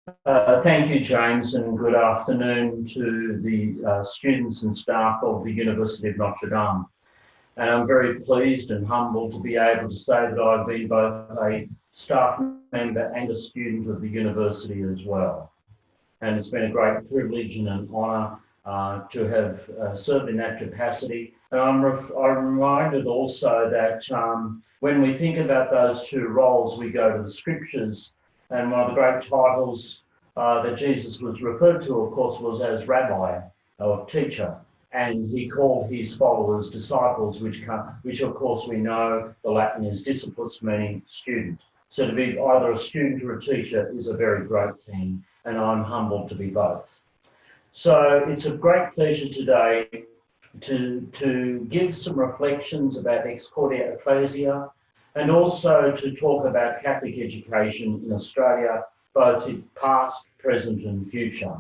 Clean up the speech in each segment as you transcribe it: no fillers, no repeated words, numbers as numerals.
Thank you, James, and good afternoon to the students and staff of the University of Notre Dame. And I'm very pleased and humbled to be able to say that I've been both a staff member and a student of the university as well. And it's been a great privilege and an honour to have served in that capacity. And I'm reminded also that when we think about those two roles, we go to the scriptures, and one of the great titles that Jesus was referred to, of course, was as rabbi or teacher. And he called his followers disciples, which of course we know the Latin is disciples, meaning student. So to be either a student or a teacher is a very great thing, and I'm humbled to be both. So it's a great pleasure today to give some reflections about Corde Ecclesiae, and also to talk about Catholic education in Australia, both in past, present and future.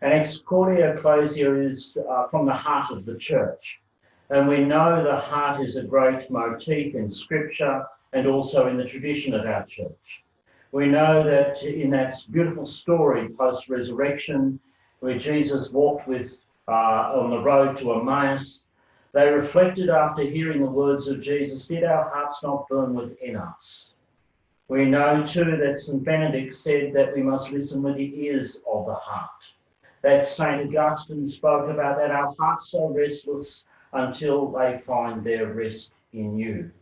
And Corde Ecclesiae is from the heart of the church. And we know the heart is a great motif in scripture and also in the tradition of our church. We know that in that beautiful story post-resurrection, where Jesus walked on the road to Emmaus, they reflected after hearing the words of Jesus, did our hearts not burn within us? We know too that St. Benedict said that we must listen with the ears of the heart. That St. Augustine spoke about that our hearts are restless until they find their rest in you.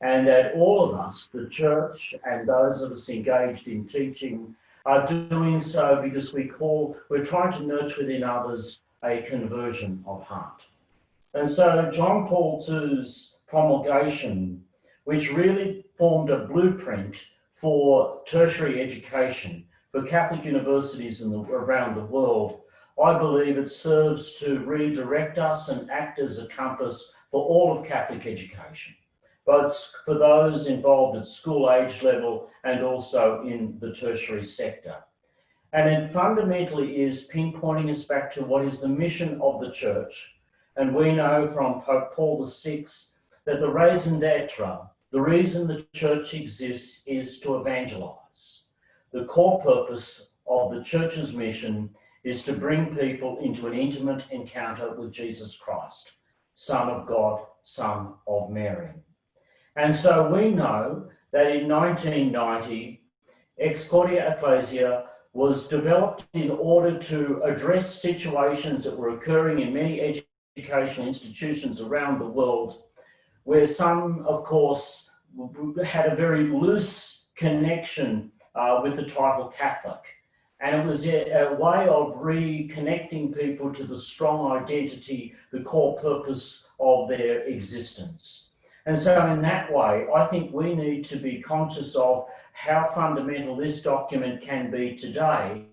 And that all of us, the church and those of us engaged in teaching, are doing so because we're trying to nurture within others a conversion of heart. And so John Paul II's promulgation, which really formed a blueprint for tertiary education for Catholic universities around the world, I believe it serves to redirect us and act as a compass for all of Catholic education, both for those involved at school age level and also in the tertiary sector. And it fundamentally is pinpointing us back to what is the mission of the church. And we know from Pope Paul VI that the raison d'etre, the reason the church exists, is to evangelize. The core purpose of the church's mission is to bring people into an intimate encounter with Jesus Christ, Son of God, Son of Mary. And so we know that in 1990, Corde Ecclesiae was developed in order to address situations that were occurring in many educational institutions around the world, where some, of course, had a very loose connection with the title Catholic. And it was a way of reconnecting people to the strong identity, the core purpose of their existence. And so in that way, I think we need to be conscious of how fundamental this document can be today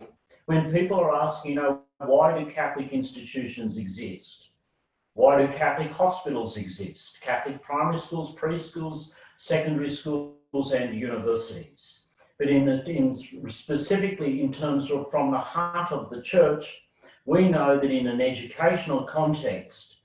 when people are asking, why do Catholic institutions exist? Why do Catholic hospitals exist? Catholic primary schools, preschools, secondary schools and universities. But specifically in terms of from the heart of the church, we know that in an educational context,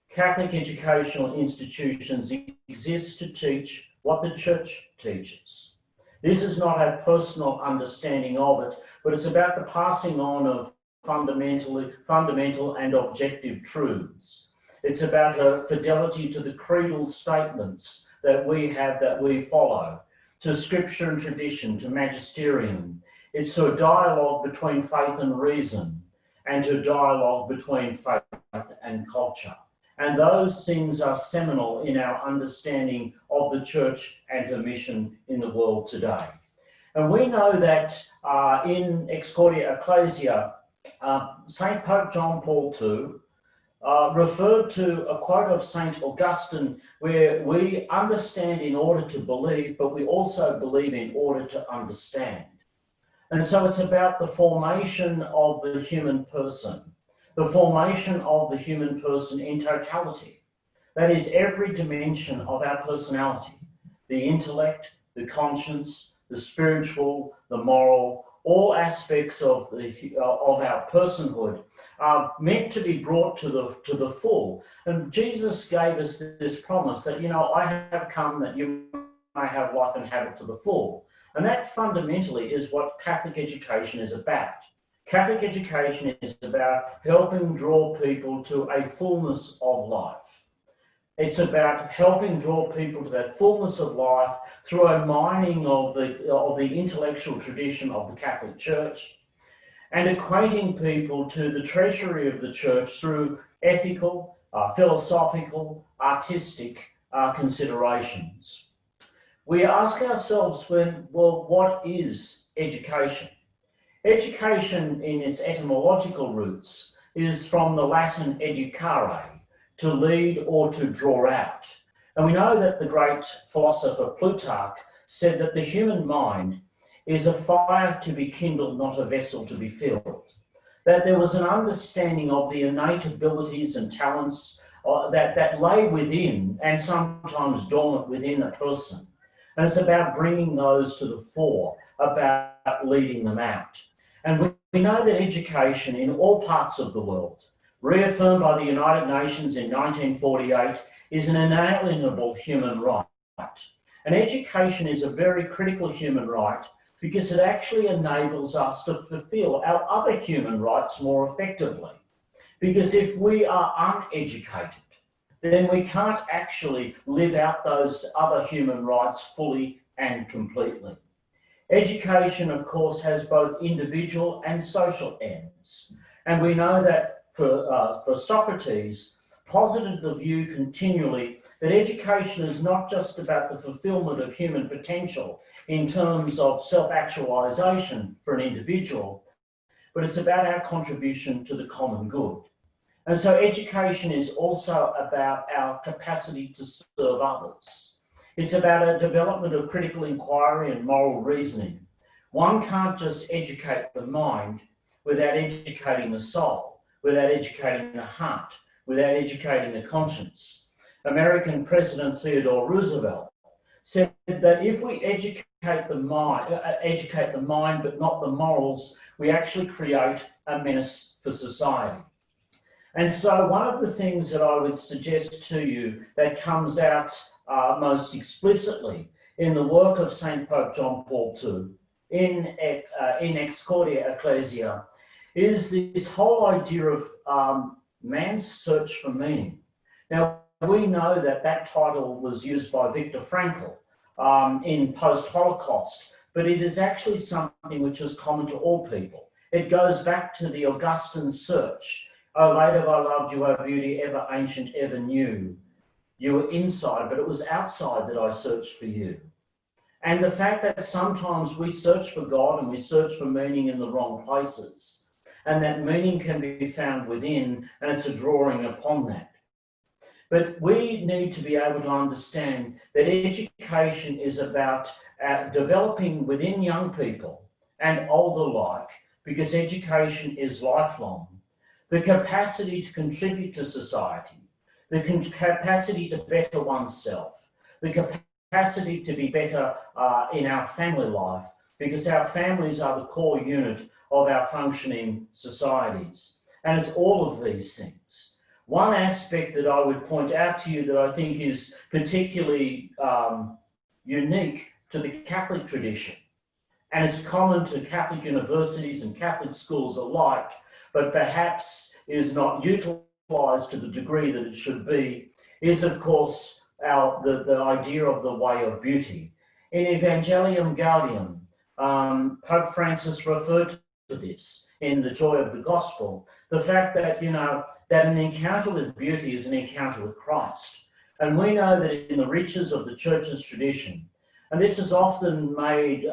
Catholic educational institutions exist to teach what the church teaches. This is not a personal understanding of it, but it's about the passing on of fundamental and objective truths. It's about a fidelity to the creedal statements that we follow, to scripture and tradition, to magisterium. It's to a dialogue between faith and reason, and to a dialogue between faith and culture. And those things are seminal in our understanding of the church and her mission in the world today. And we know that in Corde Ecclesiae, St. Pope John Paul II referred to a quote of St. Augustine, where we understand in order to believe, but we also believe in order to understand. And so it's about the formation of the human person, the formation of the human person in totality. That is every dimension of our personality, the intellect, the conscience, the spiritual, the moral, all aspects of our personhood are meant to be brought to the full. And Jesus gave us this promise that, I have come that you may have life and have it to the full. And that fundamentally is what Catholic education is about. Catholic education is about helping draw people to a fullness of life. It's about helping draw people to that fullness of life through a mining of the intellectual tradition of the Catholic Church, and acquainting people to the treasury of the Church through ethical, philosophical, artistic considerations. We ask ourselves what is education? Education in its etymological roots is from the Latin educare, to lead or to draw out. And we know that the great philosopher Plutarch said that the human mind is a fire to be kindled, not a vessel to be filled. That there was an understanding of the innate abilities and talents that lay within and sometimes dormant within a person. And it's about bringing those to the fore, about leading them out. And we know that education in all parts of the world, reaffirmed by the United Nations in 1948, is an inalienable human right. And education is a very critical human right because it actually enables us to fulfill our other human rights more effectively. Because if we are uneducated, then we can't actually live out those other human rights fully and completely. Education, of course, has both individual and social ends. And we know that for Socrates, posited the view continually that education is not just about the fulfillment of human potential in terms of self-actualization for an individual, but it's about our contribution to the common good. And so education is also about our capacity to serve others. It's about a development of critical inquiry and moral reasoning. One can't just educate the mind without educating the soul, without educating the heart, without educating the conscience. American President Theodore Roosevelt said that if we educate the mind but not the morals, we actually create a menace for society. And so one of the things that I would suggest to you that comes out most explicitly in the work of St. Pope John Paul II, in Corde Ecclesiae, is this whole idea of man's search for meaning. Now, we know that that title was used by Viktor Frankl in post-Holocaust, but it is actually something which is common to all people. It goes back to the Augustan search. Oh, late have I loved you, O beauty, ever ancient, ever new. You were inside, but it was outside that I searched for you. And the fact that sometimes we search for God and we search for meaning in the wrong places, and that meaning can be found within, and it's a drawing upon that. But we need to be able to understand that education is about developing within young people and older alike, because education is lifelong, the capacity to contribute to society, the capacity to better oneself, the capacity to be better in our family life, because our families are the core unit of our functioning societies. And it's all of these things. One aspect that I would point out to you that I think is particularly unique to the Catholic tradition, and it's common to Catholic universities and Catholic schools alike, but perhaps is not utilised to the degree that it should be, is of course the idea of the way of beauty. In Evangelium Gaudium, Pope Francis referred to this in the Joy of the Gospel, the fact that, that an encounter with beauty is an encounter with Christ. And we know that in the riches of the Church's tradition, and this is often made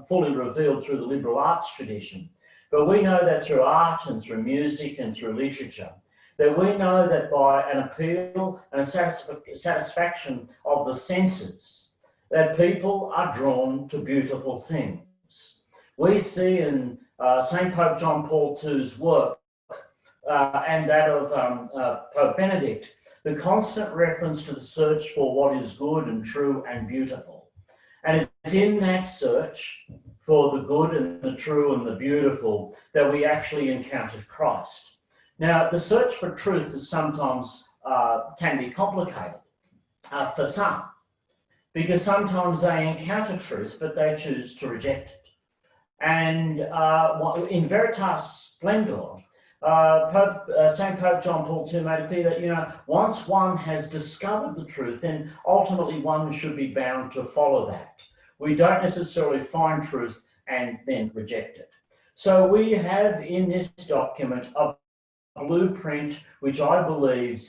fully revealed through the liberal arts tradition, but we know that through art and through music and through literature, that we know that by an appeal and a satisfaction of the senses, that people are drawn to beautiful things. We see in St. Pope John Paul II's work and that of Pope Benedict, the constant reference to the search for what is good and true and beautiful. And it's in that search for the good and the true and the beautiful that we actually encounter Christ. Now, the search for truth is sometimes can be complicated for some. because sometimes they encounter truth, but they choose to reject it. And in Veritas Splendor, St. Pope John Paul II made it clear that, once one has discovered the truth, then ultimately one should be bound to follow that. We don't necessarily find truth and then reject it. So we have in this document a blueprint which I believe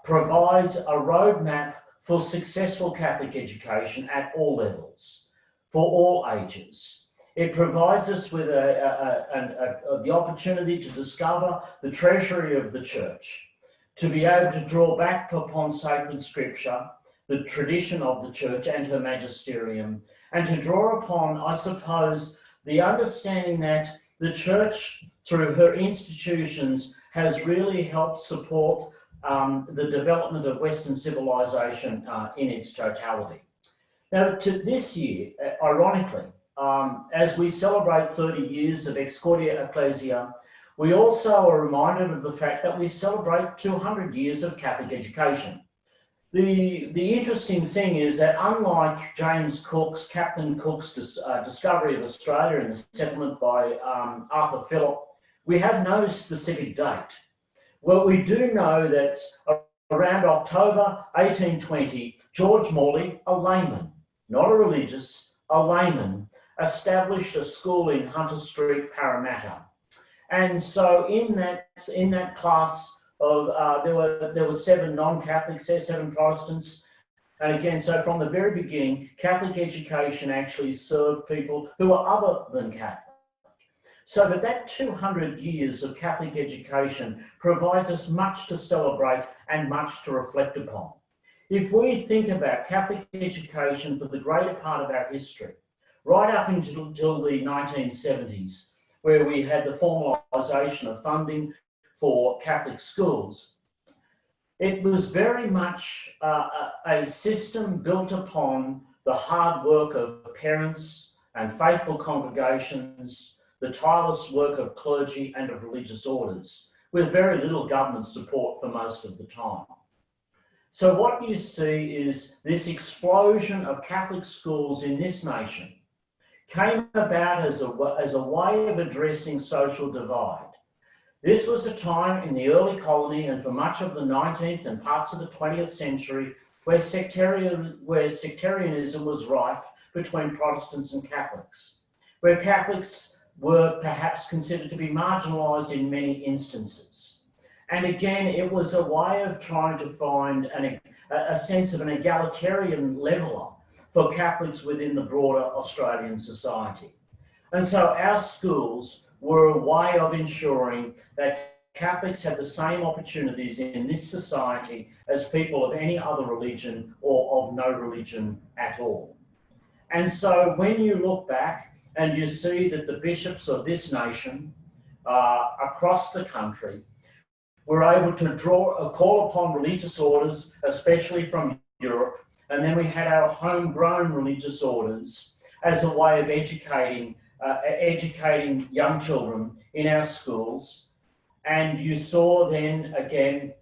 provides a roadmap for successful Catholic education at all levels, for all ages. It provides us with the opportunity to discover the treasury of the Church, to be able to draw back upon sacred scripture, the tradition of the Church and her magisterium, and to draw upon, I suppose, the understanding that the Church, through her institutions, has really helped support the development of Western civilization in its totality. Now, to this year, ironically, as we celebrate 30 years of Corde Ecclesiae, we also are reminded of the fact that we celebrate 200 years of Catholic education. The interesting thing is that unlike Captain Cook's discovery of Australia and the settlement by Arthur Phillip, we have no specific date. Well, we do know that around October 1820, George Morley, a layman, not a religious, a layman, established a school in Hunter Street, Parramatta. And so in that class of there were 7 non-Catholics there, 7 Protestants. And again, so from the very beginning, Catholic education actually served people who were other than Catholic. So that 200 years of Catholic education provides us much to celebrate and much to reflect upon. If we think about Catholic education for the greater part of our history, right up until the 1970s, where we had the formalisation of funding for Catholic schools, it was very much a system built upon the hard work of parents and faithful congregations, the tireless work of clergy and of religious orders, with very little government support for most of the time. So what you see is this explosion of Catholic schools in this nation came about as a way of addressing social divide. This was a time in the early colony and for much of the 19th and parts of the 20th century where sectarianism was rife between Protestants and Catholics, where Catholics were perhaps considered to be marginalised in many instances. And again, it was a way of trying to find a sense of an egalitarian leveller for Catholics within the broader Australian society. And so our schools were a way of ensuring that Catholics had the same opportunities in this society as people of any other religion or of no religion at all. And so when you look back and you see that the bishops of this nation across the country were able to call upon religious orders, especially from Europe, and then we had our homegrown religious orders as a way of educating young children in our schools. And you saw then again,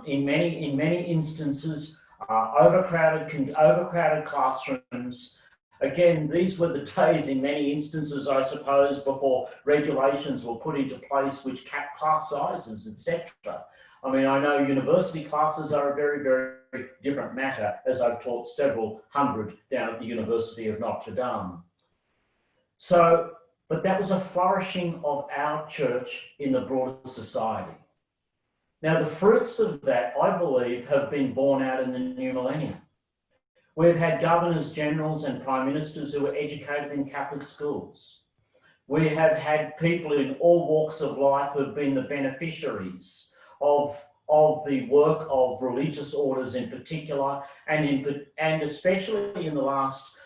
in many instances, overcrowded classrooms. Again, these were the days in many instances, I suppose, before regulations were put into place which capped class sizes, etc. I mean, I know university classes are a very, very different matter, as I've taught several hundred down at the University of Notre Dame. So, but that was a flourishing of our church in the broader society. Now, the fruits of that, I believe, have been borne out in the new millennium. We've had governors, generals and prime ministers who were educated in Catholic schools. We have had people in all walks of life who have been the beneficiaries of the work of religious orders in particular, and especially in the last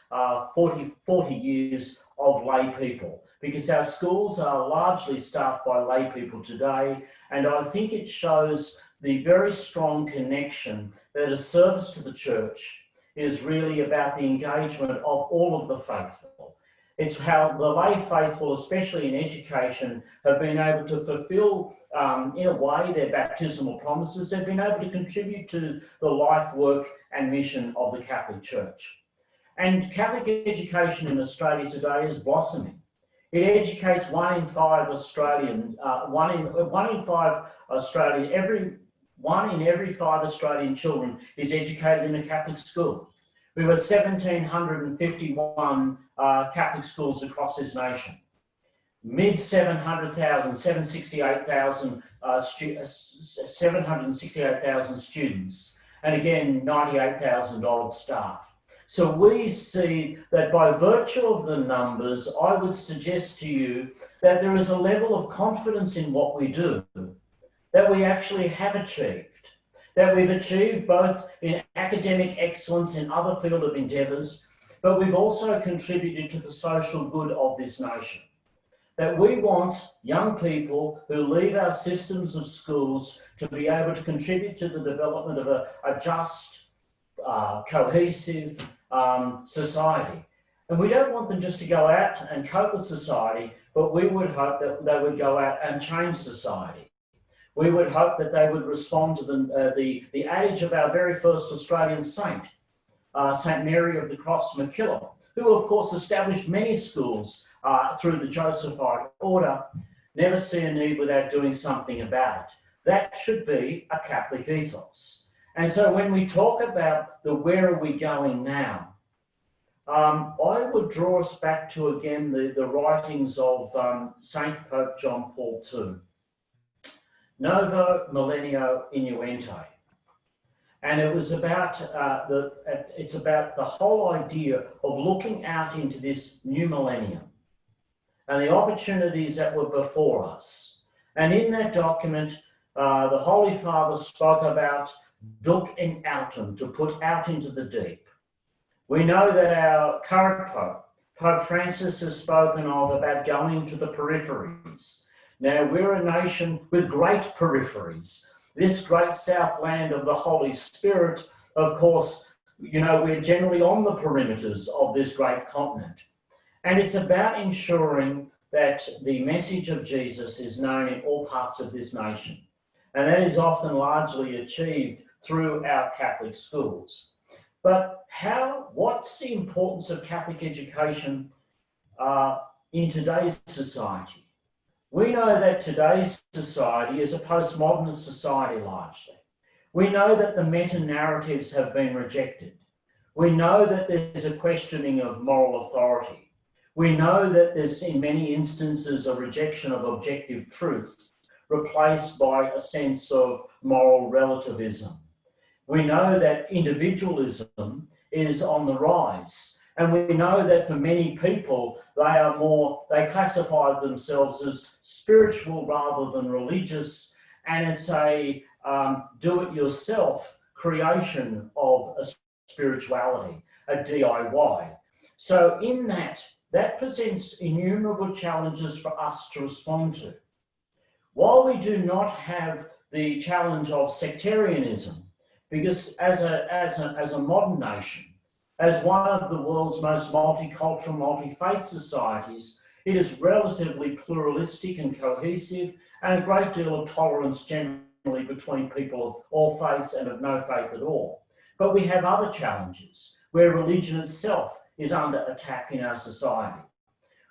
40 years of lay people, because our schools are largely staffed by lay people today. And I think it shows the very strong connection that a service to the church is really about the engagement of all of the faithful. It's how the lay faithful, especially in education, have been able to fulfil, in a way, their baptismal promises. They've been able to contribute to the life, work and mission of the Catholic Church. And Catholic education in Australia today is blossoming. It educates one in five Australian children is educated in a Catholic school. We were 1,751 Catholic schools across this nation. Mid 768,000 students, and again 98,000 odd staff. So we see that by virtue of the numbers, I would suggest to you that there is a level of confidence in what we do, that we actually have achieved, that we've achieved both in academic excellence in other field of endeavours, but we've also contributed to the social good of this nation. That we want young people who leave our systems of schools to be able to contribute to the development of a just, cohesive society. And we don't want them just to go out and cope with society, but we would hope that they would go out and change society. We would hope that they would respond to the adage of our very first Australian saint, St. Mary of the Cross McKillop, who of course established many schools through the Josephite order. Never see a need without doing something about it. That should be a Catholic ethos. And so when we talk about the where are we going now, I would draw us back to, again, the writings of Saint Pope John Paul II. Novo Millennio Innuente. And it was about the whole idea of looking out into this new millennium and the opportunities that were before us. And in that document, the Holy Father spoke about duk in autem, to put out into the deep. We know that our current Pope, Pope Francis, has spoken of about going to the peripheries. Now, we're a nation with great peripheries. This great southland of the Holy Spirit, of course, we're generally on the perimeters of this great continent. And it's about ensuring that the message of Jesus is known in all parts of this nation. And that is often largely achieved through our Catholic schools. But what's the importance of Catholic education in today's society? We know that today's society is a postmodernist society largely. We know that the meta-narratives have been rejected. We know that there's a questioning of moral authority. We know that there's in many instances a rejection of objective truth replaced by a sense of moral relativism. We know that individualism is on the rise. And we know that for many people, they classify themselves as spiritual rather than religious, and it's a do-it-yourself creation of a spirituality, a DIY. So in that presents innumerable challenges for us to respond to. While we do not have the challenge of sectarianism, because as a modern nation, as one of the world's most multicultural, multi-faith societies, it is relatively pluralistic and cohesive, and a great deal of tolerance generally between people of all faiths and of no faith at all. But we have other challenges where religion itself is under attack in our society,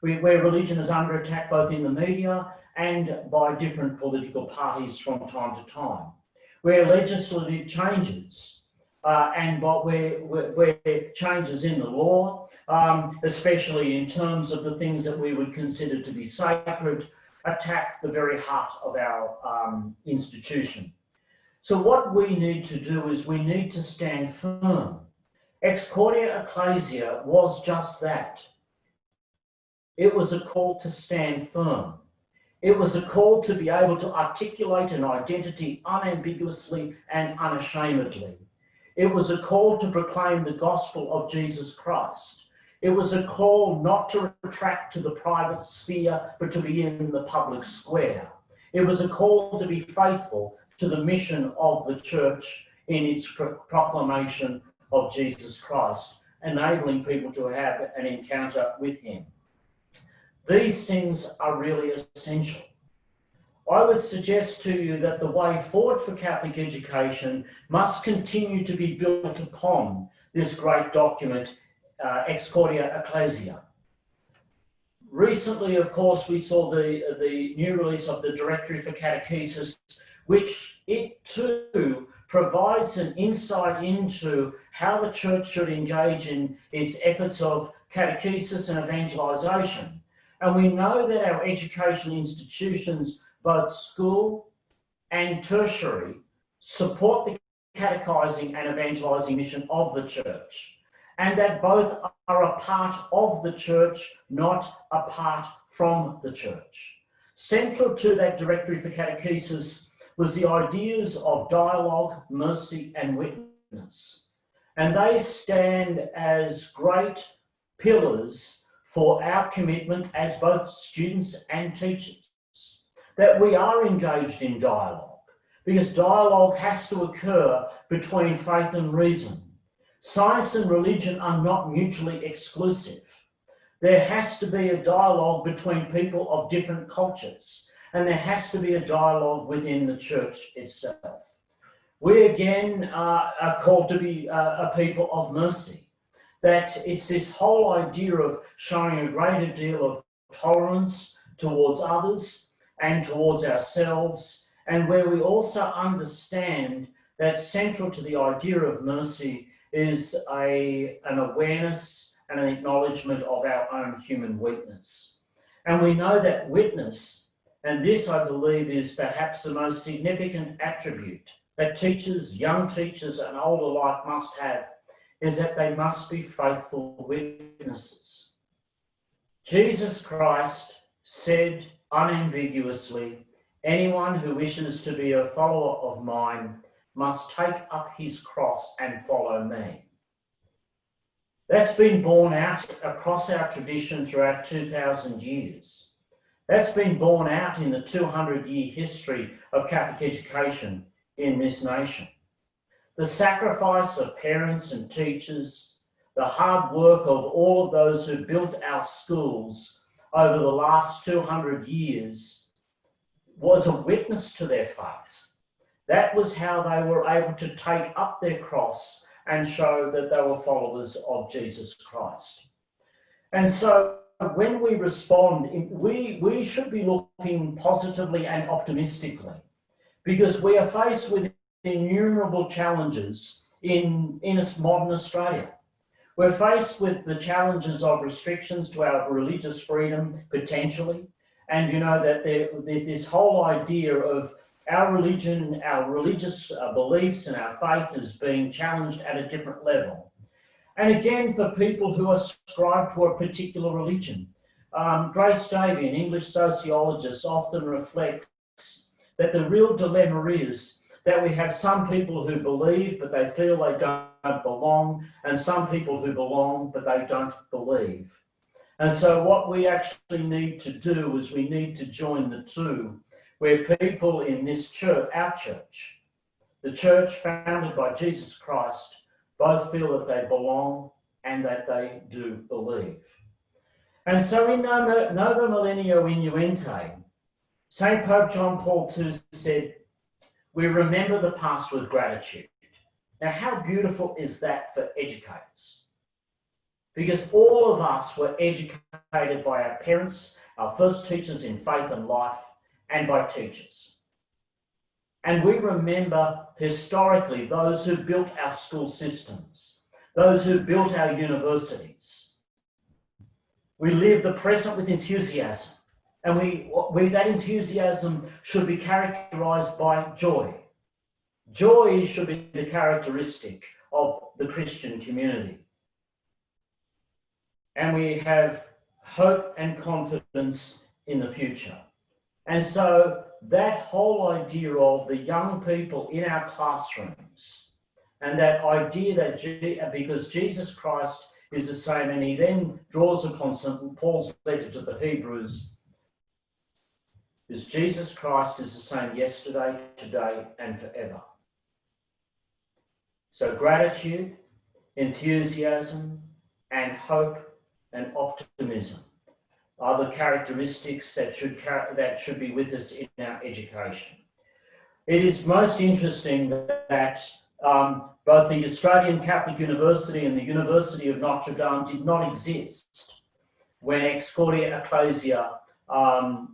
where religion is under attack both in the media and by different political parties from time to time, where legislative changes where changes in the law, especially in terms of the things that we would consider to be sacred, attack the very heart of our institution. So what we need to do is we need to stand firm. Corde Ecclesiae was just that. It was a call to stand firm. It was a call to be able to articulate an identity unambiguously and unashamedly. It was a call to proclaim the gospel of Jesus Christ. It was a call not to retract to the private sphere, but to be in the public square. It was a call to be faithful to the mission of the church in its proclamation of Jesus Christ, enabling people to have an encounter with him. These things are really essential. I would suggest to you that the way forward for Catholic education must continue to be built upon this great document, Ex Corde Ecclesiae. Recently, of course, we saw the new release of the Directory for Catechesis, which it too provides an insight into how the Church should engage in its efforts of catechesis and evangelisation. And we know that our educational institutions, both school and tertiary, support the catechising and evangelising mission of the Church, and that both are a part of the Church, not apart from the Church. Central to that Directory for Catechesis was the ideas of dialogue, mercy, and witness. And they stand as great pillars for our commitment as both students and teachers, that we are engaged in dialogue, because dialogue has to occur between faith and reason. Science and religion are not mutually exclusive. There has to be a dialogue between people of different cultures, and there has to be a dialogue within the Church itself. We again are called to be a people of mercy, that it's this whole idea of showing a greater deal of tolerance towards others and towards ourselves, and where we also understand that central to the idea of mercy is an awareness and an acknowledgement of our own human weakness. And we know that witness, and this I believe is perhaps the most significant attribute that teachers, young teachers and older alike must have, is that they must be faithful witnesses. Jesus Christ said unambiguously, anyone who wishes to be a follower of mine must take up his cross and follow me. That's been borne out across our tradition throughout 2,000 years. That's been borne out in the 200-year history of Catholic education in this nation. The sacrifice of parents and teachers, the hard work of all of those who built our schools over the last 200 years was a witness to their faith. That was how they were able to take up their cross and show that they were followers of Jesus Christ. And so when we respond, we should be looking positively and optimistically, because we are faced with innumerable challenges in modern Australia. We're faced with the challenges of restrictions to our religious freedom, potentially, and you know that this whole idea of our religion, our religious beliefs and our faith is being challenged at a different level. And again, for people who ascribe to a particular religion, Grace Davey, an English sociologist, often reflects that the real dilemma is that we have some people who believe but they feel they don't belong, and some people who belong but they don't believe. And so what we actually need to do is we need to join the two, where people in this church, our church, the church founded by Jesus Christ, both feel that they belong and that they do believe. And so in Nova Millennio Inuente, St. Pope John Paul II said, we remember the past with gratitude. Now, how beautiful is that for educators? Because all of us were educated by our parents, our first teachers in faith and life, and by teachers. And we remember historically those who built our school systems, those who built our universities. We live the present with enthusiasm, and that enthusiasm should be characterised by joy. Joy should be the characteristic of the Christian community. And we have hope and confidence in the future. And so that whole idea of the young people in our classrooms, and that idea that because Jesus Christ is the same, and he then draws upon St. Paul's letter to the Hebrews, because Jesus Christ is the same yesterday, today, and forever. So gratitude, enthusiasm, and hope and optimism are the characteristics that should be with us in our education. It is most interesting that both the Australian Catholic University and the University of Notre Dame did not exist when Ex Corde Ecclesiae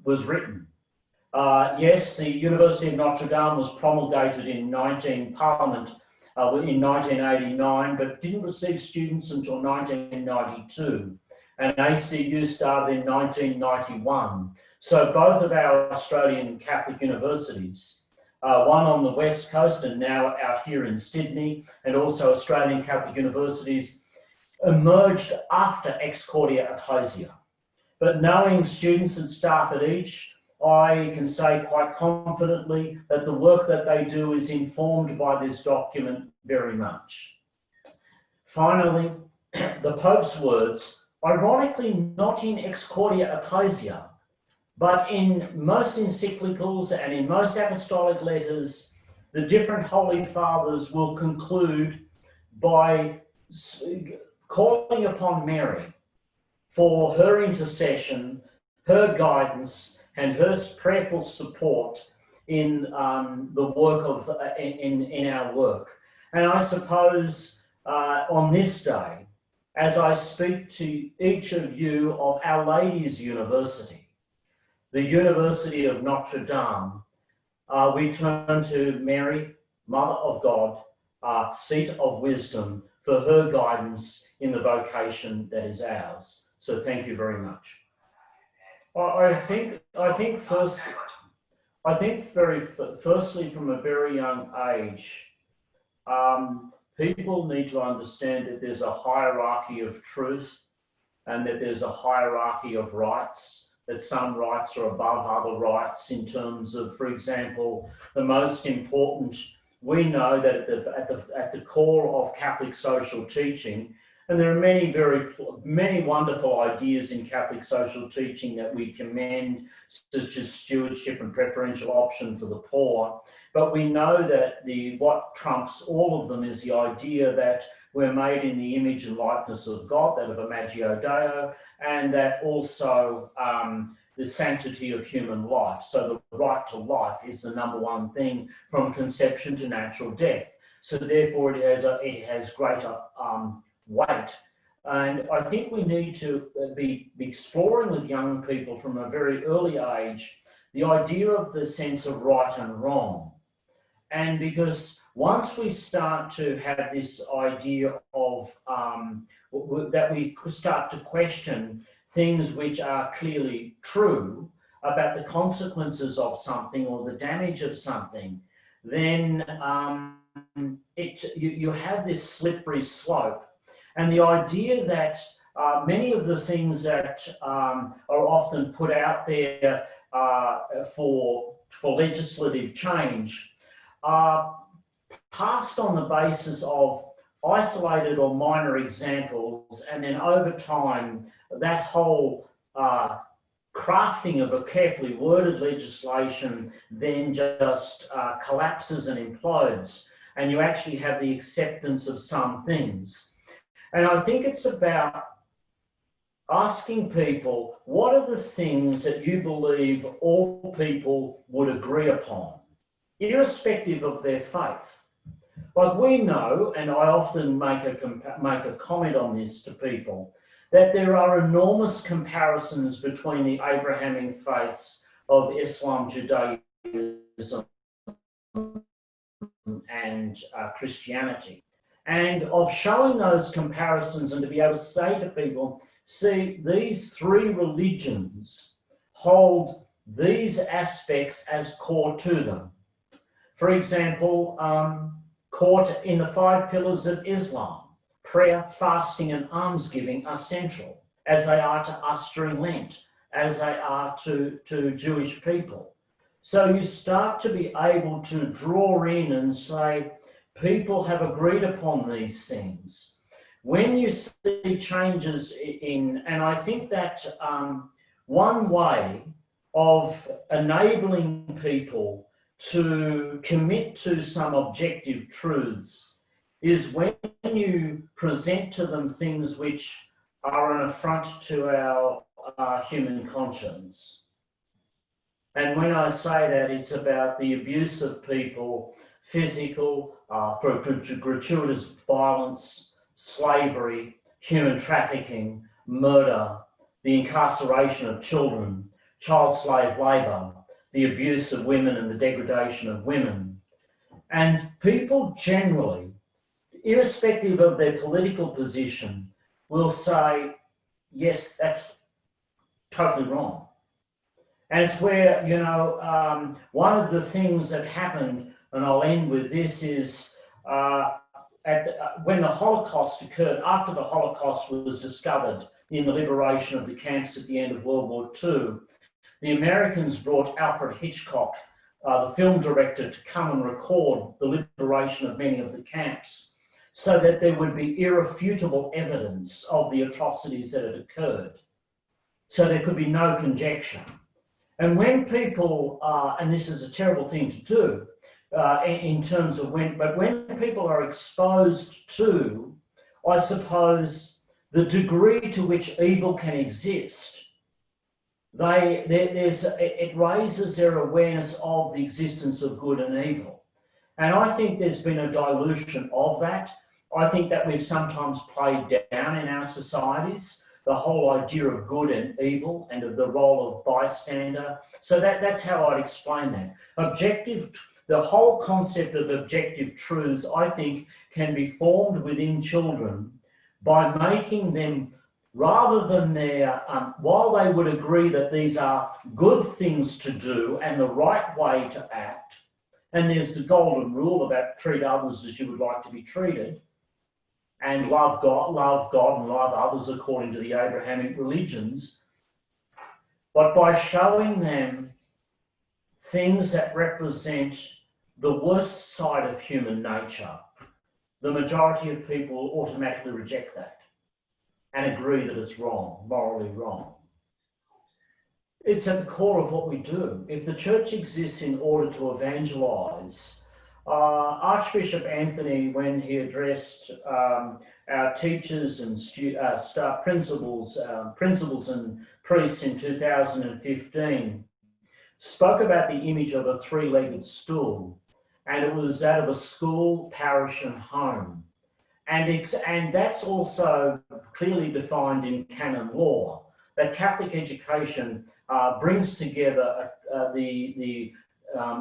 was written. Yes, the University of Notre Dame was promulgated in Parliament in 1989, but didn't receive students until 1992. And ACU started in 1991. So both of our Australian Catholic universities, one on the West Coast and now out here in Sydney, and also Australian Catholic universities, emerged after Ex Corde Ecclesiae. But knowing students and staff at each, I can say quite confidently that the work that they do is informed by this document very much. Finally, the Pope's words, ironically not in Ex Corde Ecclesiae, but in most encyclicals and in most apostolic letters, the different Holy Fathers will conclude by calling upon Mary for her intercession, her guidance, and her prayerful support in the work of in our work. And I suppose on this day, as I speak to each of you of Our Lady's University, the University of Notre Dame, we turn to Mary, Mother of God, seat of wisdom, for her guidance in the vocation that is ours. So thank you very much. Firstly, from a very young age, people need to understand that there's a hierarchy of truth and that there's a hierarchy of rights, that some rights are above other rights in terms of, for example, the most important, we know that at the core of Catholic social teaching, and there are many wonderful ideas in Catholic social teaching that we commend, such as stewardship and preferential option for the poor. But we know that what trumps all of them is the idea that we're made in the image and likeness of God, that of Imago Dei, and that also the sanctity of human life. So the right to life is the number one thing from conception to natural death. So therefore it has greater weight. And I think we need to be exploring with young people from a very early age the idea of the sense of right and wrong. And because once we start to have this idea of that we start to question things which are clearly true about the consequences of something or the damage of something, then you have this slippery slope. And the idea that many of the things that are often put out there for legislative change are passed on the basis of isolated or minor examples, and then over time, that whole crafting of a carefully worded legislation then just collapses and implodes, and you actually have the acceptance of some things. And I think it's about asking people, what are the things that you believe all people would agree upon, irrespective of their faith? Like we know, and I often make a comment on this to people, that there are enormous comparisons between the Abrahamic faiths of Islam, Judaism, and Christianity. And of showing those comparisons and to be able to say to people, see, these three religions hold these aspects as core to them. For example, core in the 5 pillars of Islam, prayer, fasting and almsgiving are central, as they are to us during Lent, as they are to Jewish people. So you start to be able to draw in and say, people have agreed upon these things. When you see changes and I think that one way of enabling people to commit to some objective truths is when you present to them things which are an affront to our human conscience. And when I say that, it's about the abuse of people, physical, for gratuitous violence, slavery, human trafficking, murder, the incarceration of children, child slave labour, the abuse of women and the degradation of women. And people generally, irrespective of their political position, will say, yes, that's totally wrong. And it's where, one of the things that happened, and I'll end with this, is when the Holocaust occurred, after the Holocaust was discovered in the liberation of the camps at the end of World War II, the Americans brought Alfred Hitchcock, the film director, to come and record the liberation of many of the camps so that there would be irrefutable evidence of the atrocities that had occurred. So there could be no conjecture. And when people, and this is a terrible thing to do, in terms of when people are exposed to, I suppose, the degree to which evil can exist, it raises their awareness of the existence of good and evil. And I think there's been a dilution of that. I think that we've sometimes played down in our societies the whole idea of good and evil and of the role of bystander. So that's how I'd explain that. The whole concept of objective truths, I think, can be formed within children by making them, rather than while they would agree that these are good things to do and the right way to act, and there's the golden rule about treat others as you would like to be treated, and love God and love others according to the Abrahamic religions, but by showing them things that represent the worst side of human nature, the majority of people automatically reject that and agree that it's wrong, morally wrong. It's at the core of what we do. If the church exists in order to evangelise, Archbishop Anthony, when he addressed our teachers and staff principals and priests in 2015, spoke about the image of a three-legged stool, and it was that of a school, parish and home. And that's also clearly defined in canon law, that Catholic education brings together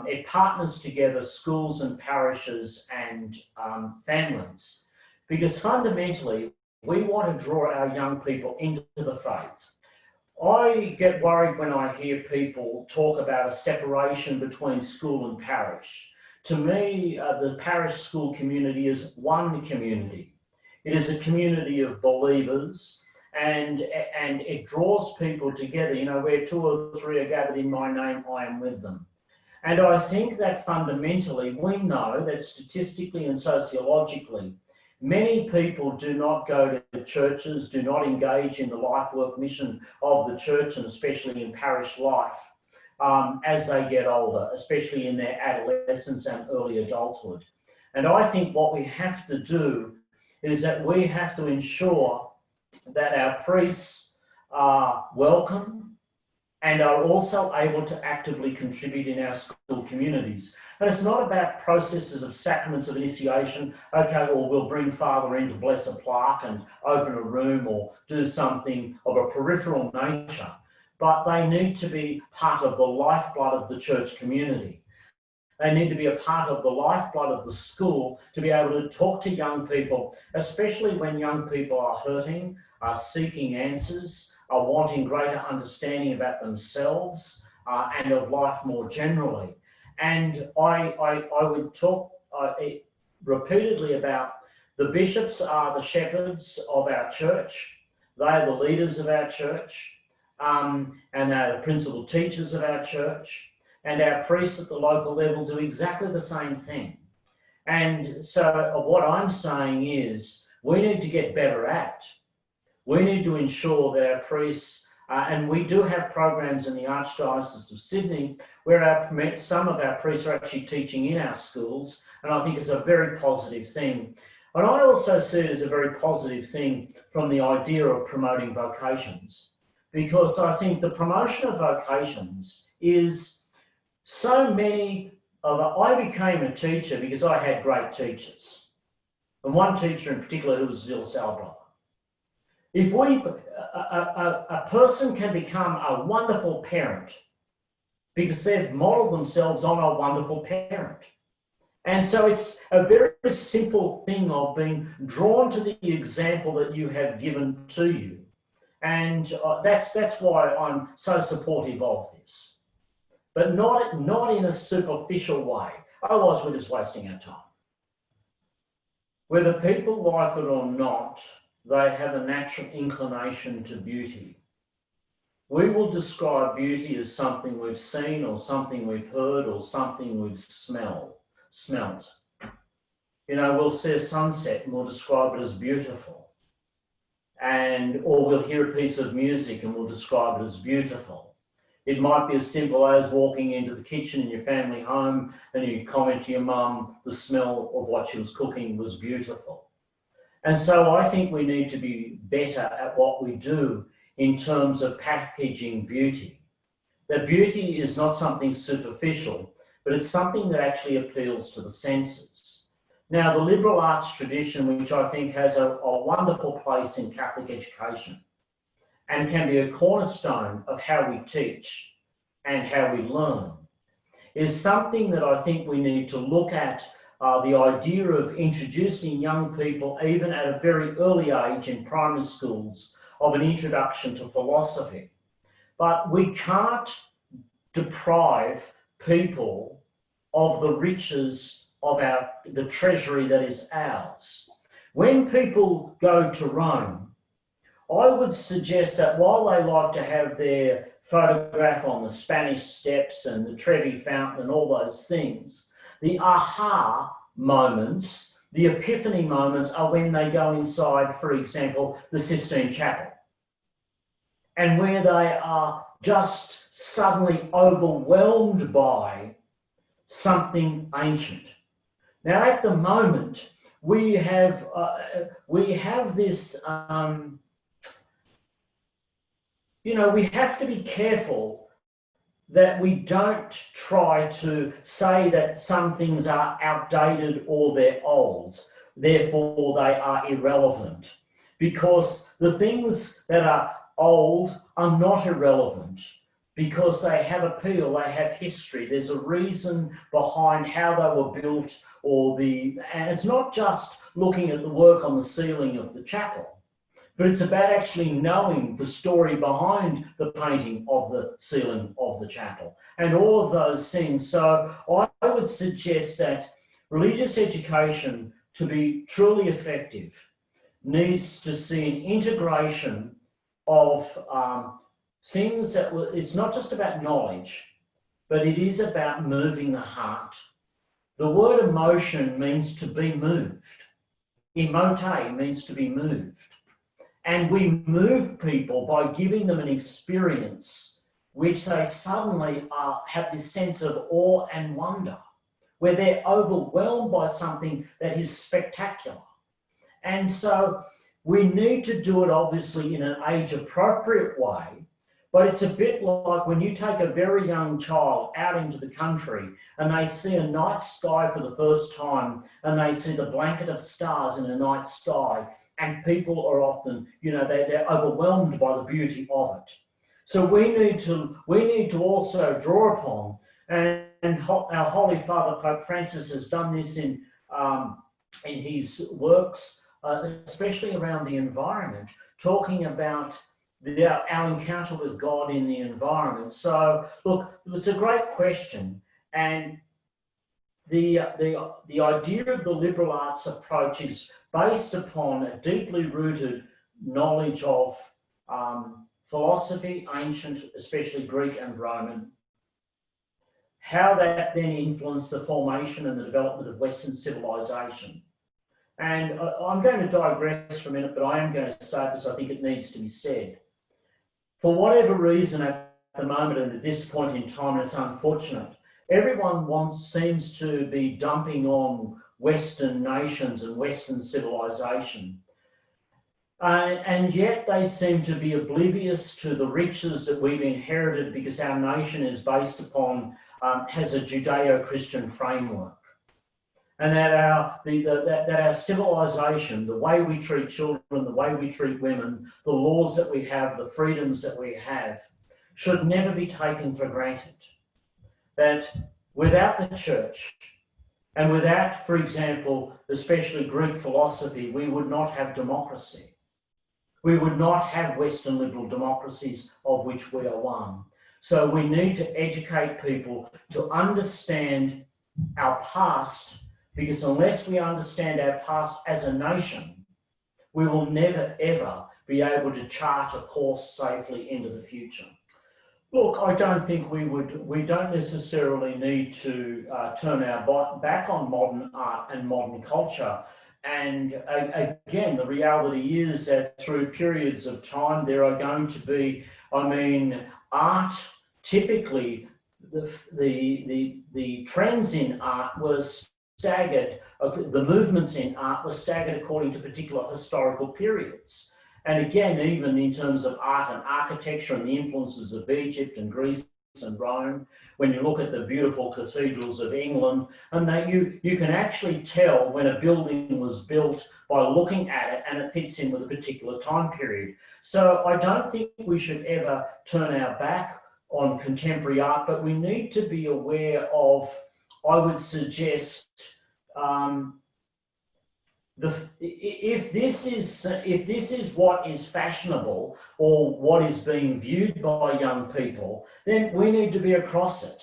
it partners together schools and parishes and families, because fundamentally we want to draw our young people into the faith. I get worried when I hear people talk about a separation between school and parish. To me, the parish school community is one community. It is a community of believers, and it draws people together. Where two or three are gathered in my name, I am with them. And I think that fundamentally we know that statistically and sociologically, many people do not go to churches, do not engage in the life work mission of the church, and especially in parish life, as they get older, especially in their adolescence and early adulthood. And I think what we have to do is that we have to ensure that our priests are welcome and are also able to actively contribute in our school communities. And it's not about processes of sacraments of initiation. Okay, well, we'll bring Father in to bless a plaque and open a room or do something of a peripheral nature. But they need to be part of the lifeblood of the church community. They need to be a part of the lifeblood of the school to be able to talk to young people, especially when young people are hurting, are seeking answers, are wanting greater understanding about themselves and of life more generally. And I would talk repeatedly about the bishops are the shepherds of our church. They are the leaders of our church, and they're the principal teachers of our church. And our priests at the local level do exactly the same thing. And so what I'm saying is we need to get better at. We need to ensure that our priests, and we do have programs in the Archdiocese of Sydney where some of our priests are actually teaching in our schools, and I think it's a very positive thing. And I also see it as a very positive thing from the idea of promoting vocations, because I think the promotion of vocations is so many of I became a teacher because I had great teachers. And one teacher in particular who was still our brother. If a person can become a wonderful parent because they've modelled themselves on a wonderful parent. And so it's a very simple thing of being drawn to the example that you have given to you. And that's why I'm so supportive of this. But not in a superficial way. Otherwise, we're just wasting our time. Whether people like it or not, they have a natural inclination to beauty. We will describe beauty as something we've seen or something we've heard or something we've smelt. You know, we'll see a sunset and we'll describe it as beautiful. Or we'll hear a piece of music and we'll describe it as beautiful. It might be as simple as walking into the kitchen in your family home and you comment to your mum, the smell of what she was cooking was beautiful. And so I think we need to be better at what we do in terms of packaging beauty. That beauty is not something superficial, but it's something that actually appeals to the senses. Now, the liberal arts tradition, which I think has a wonderful place in Catholic education and can be a cornerstone of how we teach and how we learn, is something that I think we need to look at the idea of introducing young people, even at a very early age in primary schools, of an introduction to philosophy. But we can't deprive people of the riches of the treasury that is ours. When people go to Rome, I would suggest that while they like to have their photograph on the Spanish Steps and the Trevi Fountain and all those things, the aha moments, the epiphany moments are when they go inside, for example, the Sistine Chapel, and where they are just suddenly overwhelmed by something ancient. Now, at the moment, we have this. We have to be careful that we don't try to say that some things are outdated or they're old, therefore they are irrelevant, because the things that are old are not irrelevant because they have appeal, they have history, there's a reason behind how they were built, and it's not just looking at the work on the ceiling of the chapel, but it's about actually knowing the story behind the painting of the ceiling of the chapel and all of those things. So I would suggest that religious education, to be truly effective, needs to see an integration of things that it's not just about knowledge, but it is about moving the heart. The word emotion means to be moved. Emote means to be moved. And we move people by giving them an experience which they suddenly have this sense of awe and wonder, where they're overwhelmed by something that is spectacular. And so we need to do it obviously in an age-appropriate way, but it's a bit like when you take a very young child out into the country and they see a night sky for the first time and they see the blanket of stars in a night sky, and people are often, they're overwhelmed by the beauty of it. So we need to also draw upon, and our Holy Father Pope Francis has done this in his works, especially around the environment, talking about our encounter with God in the environment. So look, it was a great question, and the idea of the liberal arts approach is based upon a deeply rooted knowledge of philosophy, ancient, especially Greek and Roman, how that then influenced the formation and the development of Western civilization. And I'm going to digress for a minute, but I am going to say this, I think it needs to be said. For whatever reason at the moment and at this point in time, and it's unfortunate, everyone seems to be dumping on Western nations and Western civilization. And yet they seem to be oblivious to the riches that we've inherited because our nation is based upon, has a Judeo-Christian framework. And that our civilization, the way we treat children, the way we treat women, the laws that we have, the freedoms that we have, should never be taken for granted. That without the church and without, for example, especially Greek philosophy, we would not have democracy. We would not have Western liberal democracies of which we are one. So we need to educate people to understand our past, because unless we understand our past as a nation, we will never, ever be able to chart a course safely into the future. Look, I don't think we don't necessarily need to turn our back on modern art and modern culture. And again, the reality is that through periods of time, there are going to be, art, typically, the trends in art were staggered, the movements in art were staggered according to particular historical periods. And again, even in terms of art and architecture and the influences of Egypt and Greece and Rome, when you look at the beautiful cathedrals of England, and that you can actually tell when a building was built by looking at it, and it fits in with a particular time period. So I don't think we should ever turn our back on contemporary art, but we need to be aware of, I would suggest, if this is what is fashionable or what is being viewed by young people, then we need to be across it.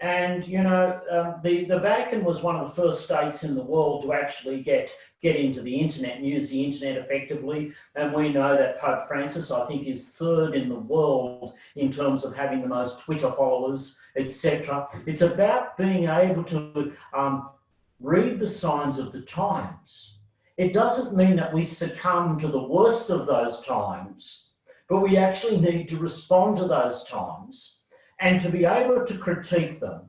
And the Vatican was one of the first states in the world to actually get into the internet and use the internet effectively. And we know that Pope Francis, I think, is third in the world in terms of having the most Twitter followers, etc. It's about being able to read the signs of the times. It doesn't mean that we succumb to the worst of those times, but we actually need to respond to those times and to be able to critique them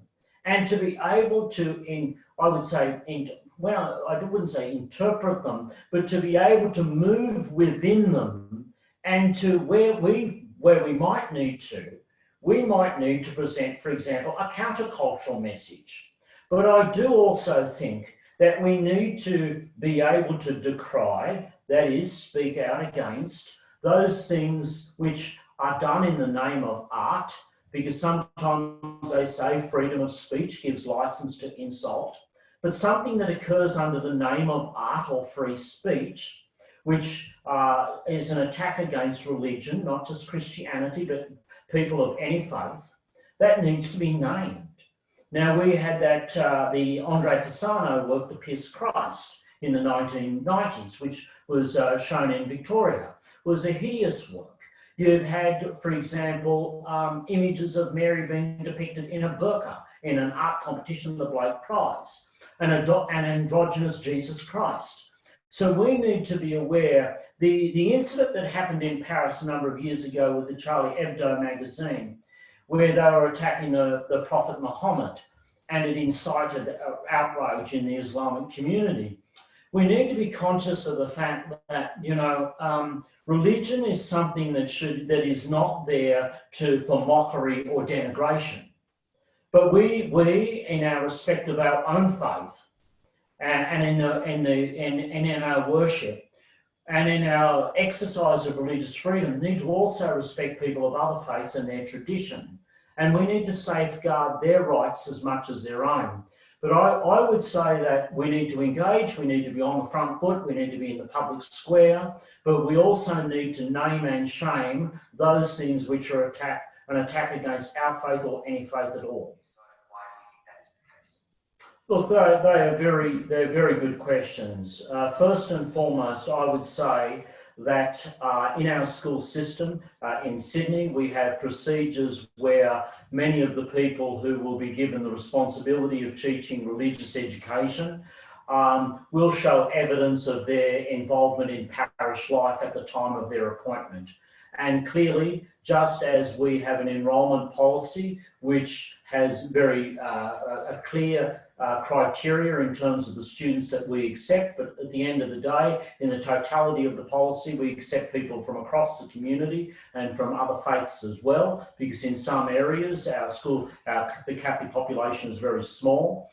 and to be able to, I wouldn't say interpret them, but to be able to move within them, and to where we might need to, we might need to present, for example, a countercultural message. But I do also think that we need to be able to decry, that is, speak out against, those things which are done in the name of art, because sometimes they say freedom of speech gives license to insult, but something that occurs under the name of art or free speech, which is an attack against religion, not just Christianity, but people of any faith, that needs to be named. Now, we had that, the Andre Pisano work, The Piss Christ, in the 1990s, which was shown in Victoria, was a hideous work. You've had, for example, images of Mary being depicted in a burqa in an art competition, the Blake Prize, and an androgynous Jesus Christ. So we need to be aware, the incident that happened in Paris a number of years ago with the Charlie Hebdo magazine, where they were attacking the Prophet Muhammad, and it incited outrage in the Islamic community. We need to be conscious of the fact that, religion is something that is not there for mockery or denigration. But we in our respect of our own faith, and in our worship, and in our exercise of religious freedom, need to also respect people of other faiths and their tradition. And we need to safeguard their rights as much as their own. But I would say that we need to engage, we need to be on the front foot, we need to be in the public square, but we also need to name and shame those things which are an attack against our faith or any faith at all. Look, they're very good questions. First and foremost, I would say that in our school system in Sydney, we have procedures where many of the people who will be given the responsibility of teaching religious education will show evidence of their involvement in parish life at the time of their appointment. And clearly, just as we have an enrolment policy which has very a clear criteria in terms of the students that we accept, but at the end of the day, in the totality of the policy, we accept people from across the community and from other faiths as well, because in some areas the Catholic population is very small.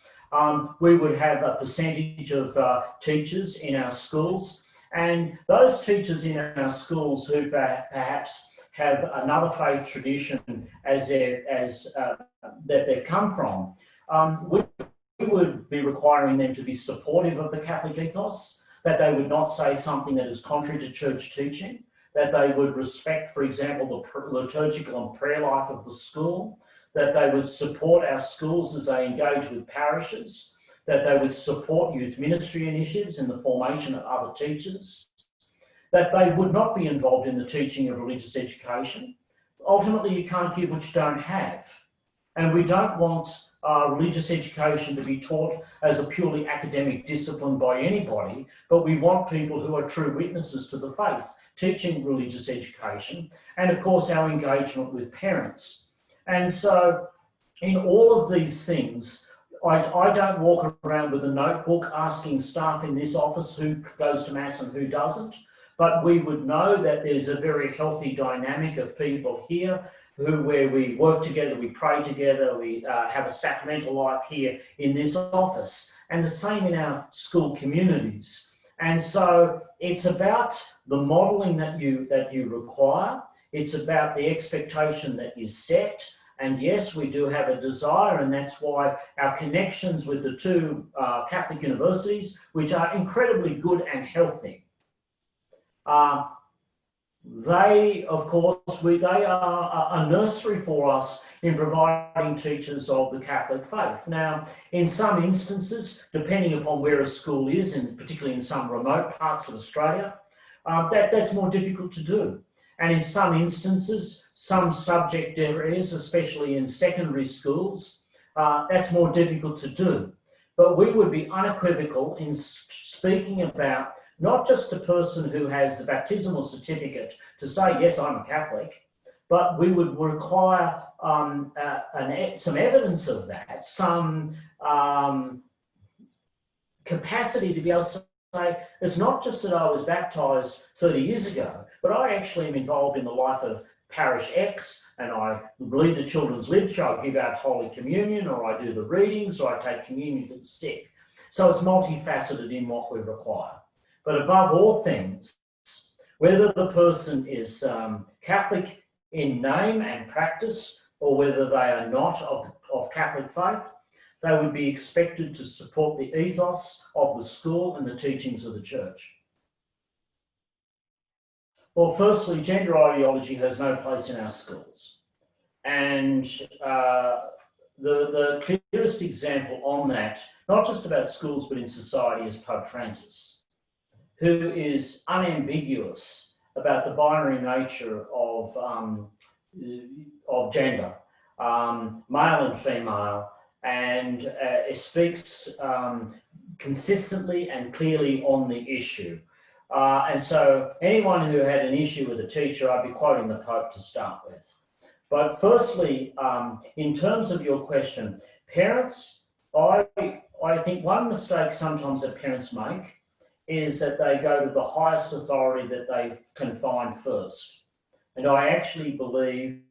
We would have a percentage of teachers in our schools, and those teachers in our schools who perhaps have another faith tradition that they've come from, we would be requiring them to be supportive of the Catholic ethos, that they would not say something that is contrary to church teaching, that they would respect, for example, the liturgical and prayer life of the school, that they would support our schools as they engage with parishes, that they would support youth ministry initiatives in the formation of other teachers, that they would not be involved in the teaching of religious education. Ultimately, you can't give what you don't have. And we don't want religious education to be taught as a purely academic discipline by anybody, but we want people who are true witnesses to the faith, teaching religious education, and of course our engagement with parents. And so in all of these things, I don't walk around with a notebook asking staff in this office who goes to Mass and who doesn't, but we would know that there's a very healthy dynamic of people here where we work together, we pray together, we have a sacramental life here in this office, and the same in our school communities. And so it's about the modelling that you require. It's about the expectation that you set. And yes, we do have a desire, and that's why our connections with the two Catholic universities, which are incredibly good and healthy, they are a nursery for us in providing teachers of the Catholic faith. Now, in some instances, depending upon where a school is, and particularly in some remote parts of Australia, that's more difficult to do. And in some instances, some subject areas, especially in secondary schools, that's more difficult to do. But we would be unequivocal in speaking about not just a person who has a baptismal certificate to say, yes, I'm a Catholic, but we would require some evidence of that, some capacity to be able to say, it's not just that I was baptised 30 years ago, but I actually am involved in the life of parish X, and I lead the children's literature, I give out Holy Communion, or I do the readings, or I take communion to the sick. So it's multifaceted in what we require. But above all things, whether the person is Catholic in name and practice, or whether they are not of Catholic faith, they would be expected to support the ethos of the school and the teachings of the church. Well, firstly, gender ideology has no place in our schools. And the clearest example on that, not just about schools, but in society, is Pope Francis, who is unambiguous about the binary nature of gender, male and female, and speaks consistently and clearly on the issue. And so anyone who had an issue with a teacher, I'd be quoting the Pope to start with. But firstly, in terms of your question, parents, I think one mistake sometimes that parents make is that they go to the highest authority that they can find first. And I actually believe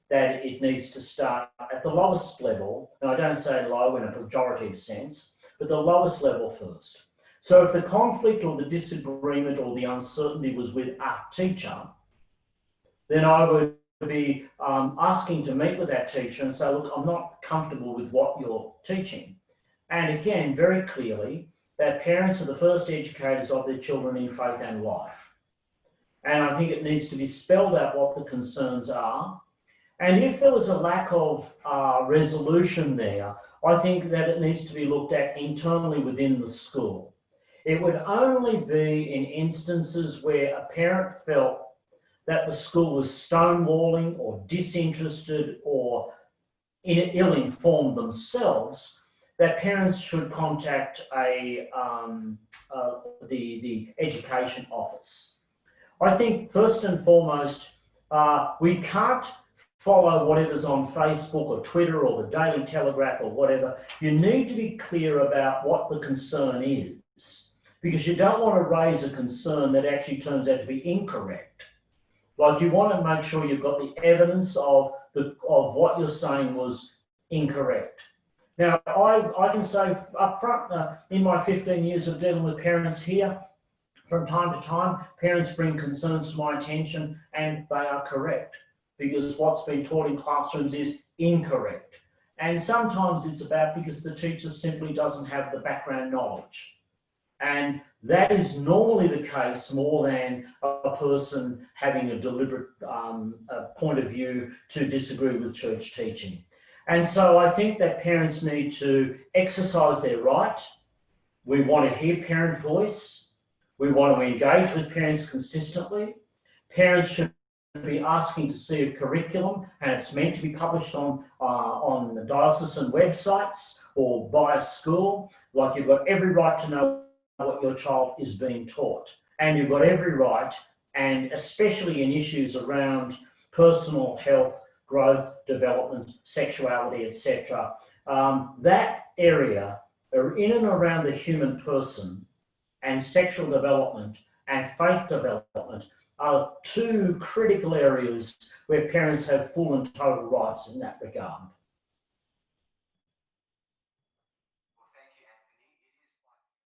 that it needs to start at the lowest level, and I don't say low in a pejorative sense, but the lowest level first. So if the conflict or the disagreement or the uncertainty was with a teacher, then I would be asking to meet with that teacher and say, look, I'm not comfortable with what you're teaching. And again, very clearly, that parents are the first educators of their children in faith and life. And I think it needs to be spelled out what the concerns are. And if there was a lack of resolution there, I think that it needs to be looked at internally within the school. It would only be in instances where a parent felt that the school was stonewalling or disinterested or ill-informed themselves, that parents should contact the education office. I think first and foremost, we can't follow whatever's on Facebook or Twitter or the Daily Telegraph or whatever. You need to be clear about what the concern is, because you don't want to raise a concern that actually turns out to be incorrect. Like, you want to make sure you've got the evidence of what you're saying was incorrect. Now, I can say up front, in my 15 years of dealing with parents here, from time to time, parents bring concerns to my attention, and they are correct, because what's been taught in classrooms is incorrect. And sometimes it's about because the teacher simply doesn't have the background knowledge. And that is normally the case more than a person having a deliberate point of view to disagree with church teaching. And so I think that parents need to exercise their right. We want to hear parent voice. We want to engage with parents consistently. Parents should be asking to see a curriculum, and it's meant to be published on the diocesan websites or by a school. Like, you've got every right to know what your child is being taught. And you've got every right, and especially in issues around personal health, growth, development, sexuality, etc. That area, in and around the human person, and sexual development and faith development, are two critical areas where parents have full and total rights in that regard.